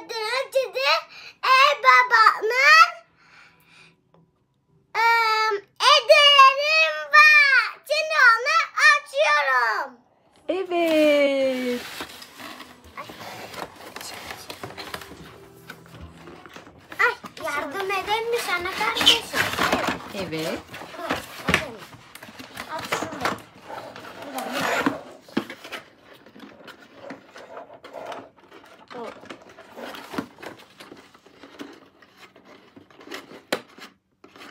dedi babanın ederim var. Şimdi onu açıyorum. Evet. Ay, yardım eder mi sana kardeşim? Evet. Aç şunu.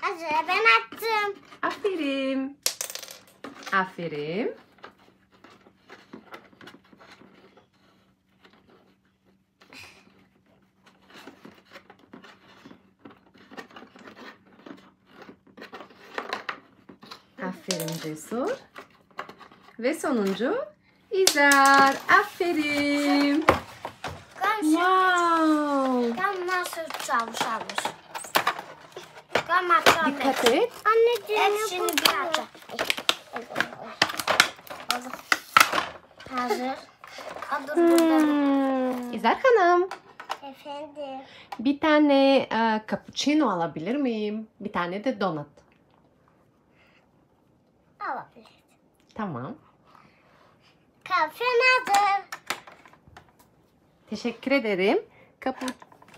Hazır, ben attım. Aferin. Aferin. Aferin Cesur. Ve sonuncu İzar. Aferin. Wow. Ben nasıl çalmış. Dikkat et. Anneciğim hepsini bir açacağım. Hazır. Dur burada. İzar Hanım. Efendim. Bir tane cappuccino alabilir miyim? Bir tane de donut. Alabilir. Tamam. Kahven hazır. Teşekkür ederim.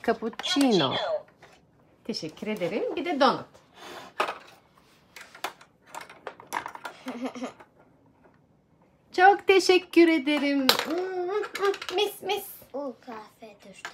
Cappuccino. Teşekkür ederim. Bir de donut. Çok teşekkür ederim. Mis mis. Kahve düştü.